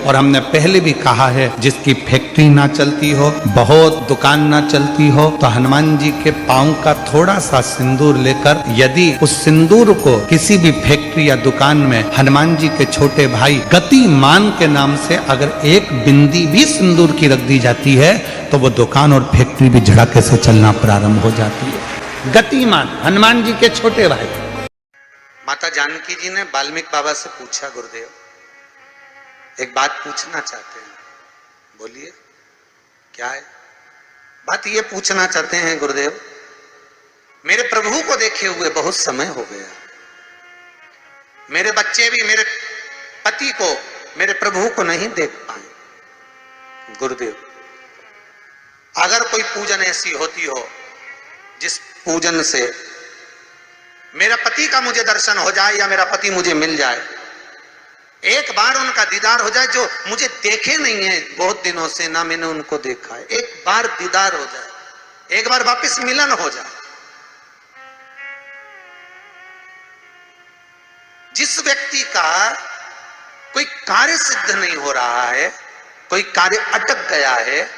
और हमने पहले भी कहा है, जिसकी फैक्ट्री ना चलती हो, बहुत दुकान ना चलती हो, तो हनुमान जी के पांव का थोड़ा सा सिंदूर लेकर यदि उस सिंदूर को किसी भी फैक्ट्री या दुकान में हनुमान जी के छोटे भाई गतिमान के नाम से अगर एक बिंदी भी सिंदूर की रख दी जाती है तो वो दुकान और फैक्ट्री भी झड़के से चलना प्रारंभ हो जाती है। गतिमान हनुमान जी के छोटे भाई। माता जानकी जी ने वाल्मीकि बाबा से पूछा, गुरुदेव एक बात पूछना चाहते हैं। बोलिए, क्या है बात? ये पूछना चाहते हैं गुरुदेव, मेरे प्रभु को देखे हुए बहुत समय हो गया, मेरे बच्चे भी मेरे पति को, मेरे प्रभु को नहीं देख पाए। गुरुदेव अगर कोई पूजन ऐसी होती हो जिस पूजन से मेरा पति का मुझे दर्शन हो जाए या मेरा पति मुझे मिल जाए, एक बार उनका दीदार हो जाए, जो मुझे देखे नहीं है बहुत दिनों से, ना मैंने उनको देखा है, एक बार दीदार हो जाए, एक बार वापस मिलन हो जाए। जिस व्यक्ति का कोई कार्य सिद्ध नहीं हो रहा है, कोई कार्य अटक गया है,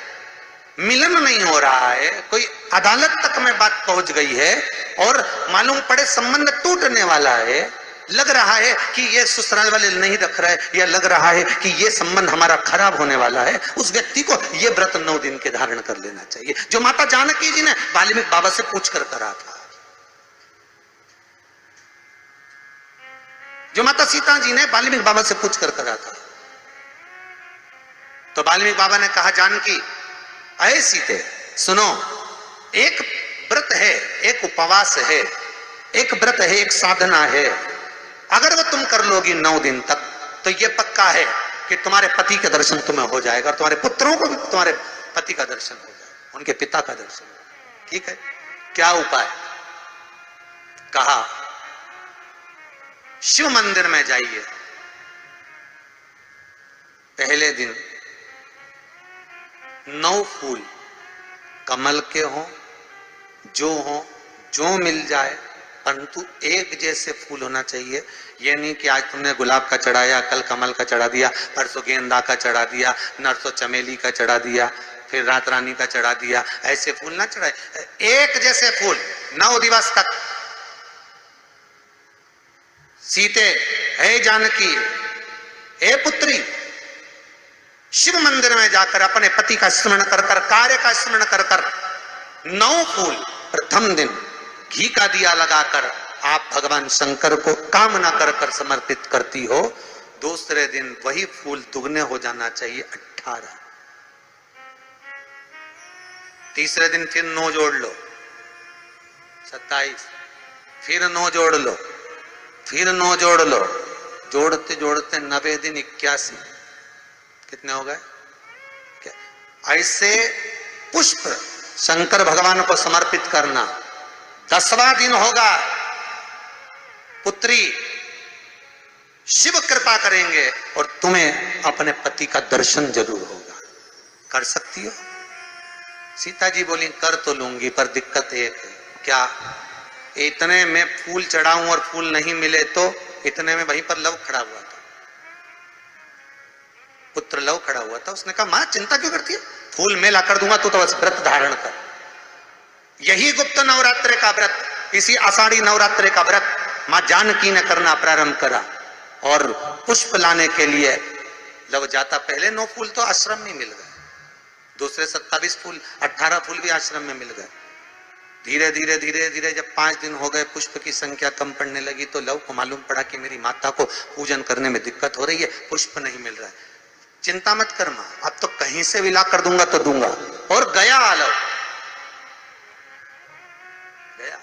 मिलन नहीं हो रहा है, कोई अदालत तक में बात पहुंच गई है और मालूम पड़े संबंध टूटने वाला है, लग रहा है कि ये ससुराल वाले नहीं रख रहे, या लग रहा है कि ये संबंध हमारा खराब होने वाला है, उस व्यक्ति को ये व्रत 9 दिन के धारण कर लेना चाहिए, जो माता जानकी जी ने वाल्मीकि बाबा से पूछ कर करा था, जो माता सीता जी ने वाल्मीकि बाबा से पूछ कर करा था। तो वाल्मीकि बाबा ने कहा, जानकी अये सीते सुनो, एक व्रत है, एक उपवास है, एक व्रत है, एक साधना है, अगर वो तुम कर लोगी 9 दिन तक तो ये पक्का है कि तुम्हारे पति के दर्शन तुम्हें हो जाएगा और तुम्हारे पुत्रों को भी तुम्हारे पति का दर्शन हो जाएगा, उनके पिता का दर्शन। ठीक है, क्या उपाय? कहा शिव मंदिर में जाइए, पहले दिन 9 फूल कमल के हों, जो मिल जाए, परंतु एक जैसे फूल होना चाहिए। ये नहीं कि आज तुमने गुलाब का चढ़ाया, कल कमल का चढ़ा दिया, परसों गेंदा का चढ़ा दिया, नरसों चमेली का चढ़ा दिया, फिर रात रानी का चढ़ा दिया, ऐसे फूल ना चढ़ाए। एक जैसे फूल 9 दिवस तक। सीते हे जानकी, हे पुत्री, शिव मंदिर में जाकर अपने पति का स्मरण कर कर, कार्य का स्मरण कर कर 9 फूल प्रथम दिन घी का दिया लगाकर आप भगवान शंकर को कामना कर कर समर्पित करती हो, दूसरे दिन वही फूल दुगने हो जाना चाहिए 18। तीसरे दिन फिर 9 जोड़ लो 27, फिर 9 जोड़ लो, फिर 9 जोड़ लो, जोड़ते जोड़ते 90 दिन 81, कितने हो गए? ऐसे पुष्प शंकर भगवान को समर्पित करना। 10वां दिन होगा, पुत्री शिव कृपा करेंगे और तुम्हें अपने पति का दर्शन जरूर होगा। कर सकती हो? सीता जी बोली, कर तो लूंगी, पर दिक्कत एक है। क्या? इतने में फूल चढ़ाऊं और फूल नहीं मिले तो? इतने में वहीं पर लव खड़ा हुआ था, पुत्र लव खड़ा हुआ था। उसने कहा, मां चिंता क्यों करती है, फूल मैं ला कर दूंगा, तू तो बस व्रत धारण कर। यही गुप्त नवरात्रि का व्रत, इसी आषाढ़ी नवरात्रि का व्रत मां जानकी ने करना प्रारंभ करा और पुष्प लाने के लिए लव जाता। पहले 9 फूल तो आश्रम में मिल गए, दूसरे 27 फूल, 18 फूल भी आश्रम में मिल गए। धीरे धीरे धीरे धीरे जब 5 दिन हो गए, पुष्प की संख्या कम पड़ने लगी, तो लव को मालूम पड़ा कि मेरी माता को पूजन करने में दिक्कत हो रही है, पुष्प नहीं मिल रहा है। चिंता मत कर मां, अब तो कहीं से भी ला कर दूंगा तो दूंगा। और गया लव, गया।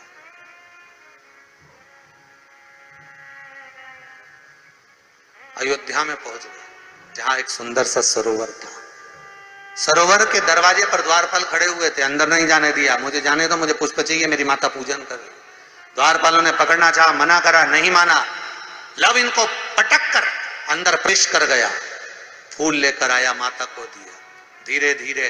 अयोध्या में पहुंच गए, जहां एक सुंदर सा सरोवर था। सरोवर के दरवाजे पर द्वारपाल खड़े हुए थे, अंदर नहीं जाने दिया। मुझे जाने दो, मुझे पुष्प चाहिए, मेरी माता पूजन कर रही। द्वारपालों ने पकड़ना चाहा, मना करा, नहीं माना। लव इनको पटक कर अंदर प्रवेश कर गया, फूल लेकर आया, माता को दिया। धीरे धीरे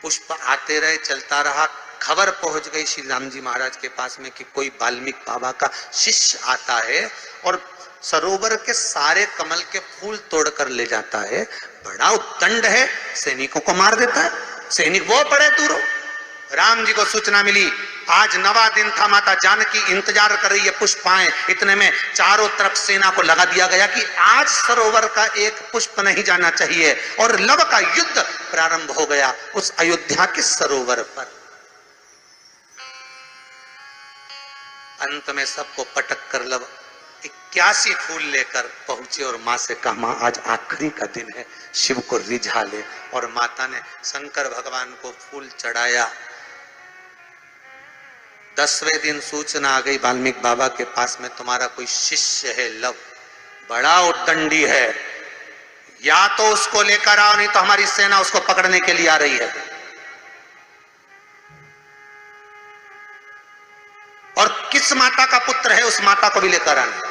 पुष्प आते रहे, चलता रहा। खबर पहुंच गई श्री राम जी महाराज के पास में कि कोई वाल्मीकि बाबा का शिष्य आता है और सरोवर के सारे कमल के फूल तोड़कर ले जाता है। बड़ा उद्दंड है, सैनिकों को मार देता है। सैनिक वो पड़े दूरों। राम जी को सूचना मिली, आज 9वां दिन था, माता जानकी इंतजार कर रही है पुष्प आए। इतने में चारों तरफ सेना को लगा दिया गया कि आज सरोवर का एक पुष्प नहीं जाना चाहिए, और लव का युद्ध प्रारंभ हो गया उस अयोध्या के सरोवर पर। अंत में सबको पटक कर लव 81 फूल लेकर पहुंचे और मां से कहा, मां आज आखिरी का दिन है, शिव को रिझा ले। और माता ने शंकर भगवान को फूल चढ़ाया। 10वें दिन सूचना आ गई वाल्मीकि बाबा के पास में, तुम्हारा कोई शिष्य है लव, बड़ा उद्दंडी है, या तो उसको लेकर आओ, नहीं तो हमारी सेना उसको पकड़ने के लिए आ रही है। और किस माता का पुत्र है उस माता को भी लेकर आना,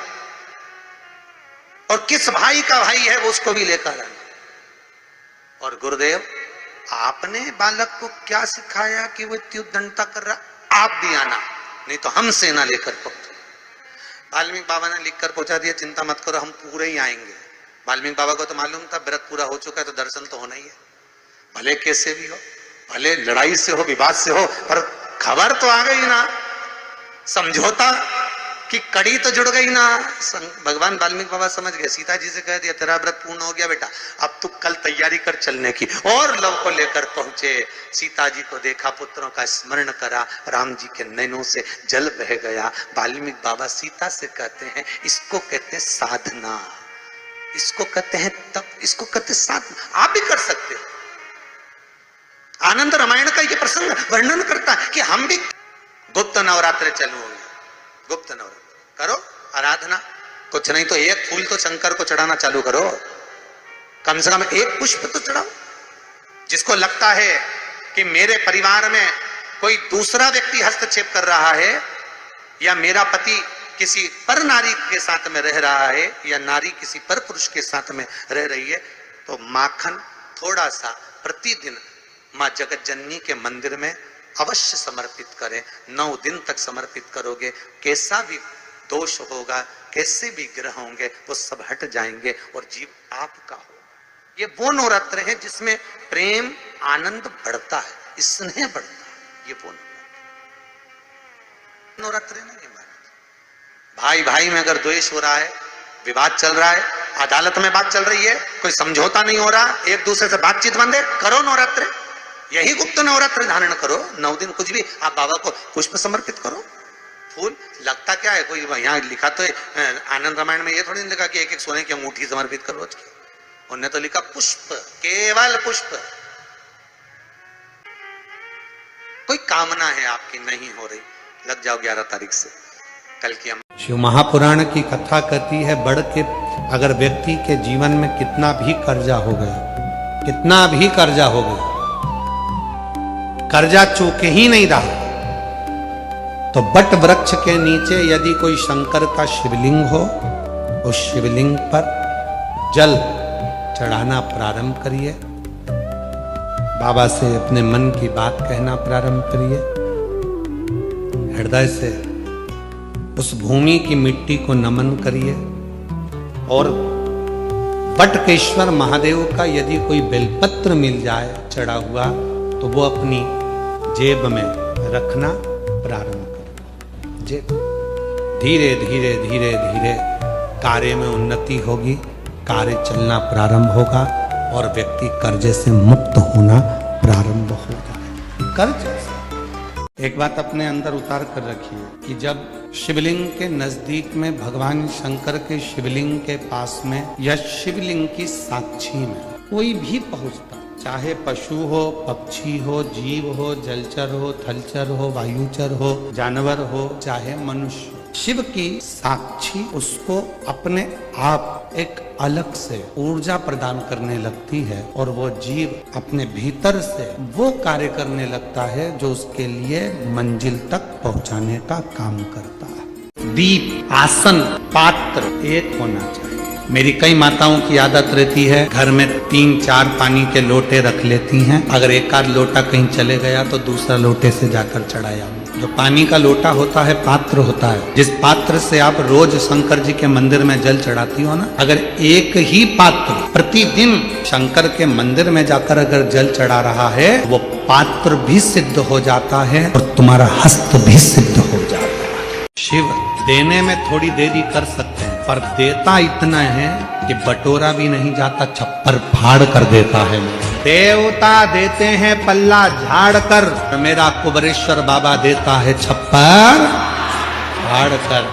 और किस भाई का भाई है वो उसको भी लेकर आना। और गुरुदेव आपने बालक को क्या सिखाया कि वो इतनी उद्दंडता कर रहा, आप भी आना, नहीं तो हम सेना लेकर पहुंचे। वाल्मीकि बाबा ने लिखकर पहुंचा दिया, चिंता मत करो हम पूरे ही आएंगे। वाल्मीकि बाबा को तो मालूम था व्रत पूरा हो चुका है तो दर्शन तो होना ही है, भले कैसे भी हो, भले लड़ाई से हो, विवाद से हो, पर खबर तो आ गई ना, समझौता की कड़ी तो जुड़ गई ना। भगवान वाल्मीकि बाबा समझ गए, सीता जी से कह दिया तेरा व्रत पूर्ण हो गया बेटा, अब तू कल तैयारी कर चलने की। और लव को लेकर पहुंचे, सीता जी को देखा, पुत्रों का स्मरण करा, राम जी के नैनों से जल बह गया। वाल्मीकि बाबा सीता से कहते हैं, इसको कहते हैं साधना, इसको कहते हैं तप, इसको कहते हैं साधना। आप भी कर सकते हो। आनंद रामायण का यह प्रसंग वर्णन करता है कि हम भी गुप्त नवरात्र चालू हो गया, गुप्त नवरात्र करो, आराधना, कुछ नहीं तो एक फूल तो शंकर को चढ़ाना चालू करो, कम से कम एक पुष्प तो चढ़ाओ। जिसको लगता है कि मेरे परिवार में कोई दूसरा व्यक्ति हस्तक्षेप कर रहा है, या मेरा पति किसी पर नारी के साथ में रह रहा है, या नारी किसी पर पुरुष के साथ में रह रही है, तो माखन थोड़ा सा प्रतिदिन मां जगत जननी के मंदिर में अवश्य समर्पित करें। 9 दिन तक समर्पित करोगे, कैसा भी दोष होगा, कैसे भी ग्रह होंगे, वो सब हट जाएंगे और जीव आपका हो। ये वो नवरात्र है जिसमें प्रेम आनंद बढ़ता है, स्नेह बढ़ता है। ये वो नवरात्र नहीं है। भाई भाई में अगर द्वेष हो रहा है, विवाद चल रहा है, अदालत में बात चल रही है, कोई समझौता नहीं हो रहा, एक दूसरे से बातचीत बंद है, करो नवरात्र, यही गुप्त नवरात्र धारण करो। 9 दिन कुछ भी आप बाबा को पुष्प समर्पित करो, फूल लगता क्या है, कोई यहाँ लिखा तो आनंद रामायण में ये थोड़ी नहीं लिखा कि एक एक सोने की अंगूठी समर्पित करो रोज की, उन्होंने तो लिखा पुष्प, केवल पुष्प। कोई कामना है आपकी नहीं हो रही, लग जाओ 11 तारीख से, कल की। शिव महापुराण की कथा कहती है, बढ़ के अगर व्यक्ति के जीवन में कितना भी कर्जा हो गया, कितना भी कर्जा हो गया, कर्जा चूके ही नहीं रहा, तो बट वृक्ष के नीचे यदि कोई शंकर का शिवलिंग हो, उस शिवलिंग पर जल चढ़ाना प्रारंभ करिए, बाबा से अपने मन की बात कहना प्रारंभ करिए, हृदय से उस भूमि की मिट्टी को नमन करिए, और बटकेश्वर महादेव का यदि कोई बेलपत्र मिल जाए चढ़ा हुआ, तो वो अपनी जेब में रखना प्रारंभ करें। जेब धीरे धीरे धीरे धीरे कार्य में उन्नति होगी, कार्य चलना प्रारंभ होगा, और व्यक्ति कर्जे से मुक्त होना प्रारंभ हो जाए। कर्ज एक बात अपने अंदर उतार कर रखिए कि जब शिवलिंग के नजदीक में, भगवान शंकर के शिवलिंग के पास में, या शिवलिंग की साक्षी में कोई भी पहुंचता, चाहे पशु हो, पक्षी हो, जीव हो, जलचर हो, थलचर हो, वायुचर हो, जानवर हो, चाहे मनुष्य, शिव की साक्षी उसको अपने आप एक अलग से ऊर्जा प्रदान करने लगती है, और वो जीव अपने भीतर से वो कार्य करने लगता है जो उसके लिए मंजिल तक पहुंचाने का काम करता है। दीप, आसन, पात्र एक होना चाहिए। मेरी कई माताओं की आदत रहती है, घर में 3-4 पानी के लोटे रख लेती हैं, अगर एक आध लोटा कहीं चले गया तो दूसरा लोटे से जाकर चढ़ाया। जो पानी का लोटा होता है, पात्र होता है, जिस पात्र से आप रोज शंकर जी के मंदिर में जल चढ़ाती हो ना, अगर एक ही पात्र प्रतिदिन शंकर के मंदिर में जाकर अगर जल चढ़ा रहा है, वो पात्र भी सिद्ध हो जाता है और तुम्हारा हस्त भी सिद्ध हो जाता है। शिव देने में थोड़ी देरी कर सकते हैं, पर देता इतना है कि बटोरा भी नहीं जाता, छप्पर फाड़ कर देता है। देवता देते हैं पल्ला झाड़ कर, मेरा कुबरेश्वर बाबा देता है छप्पर फाड़ कर।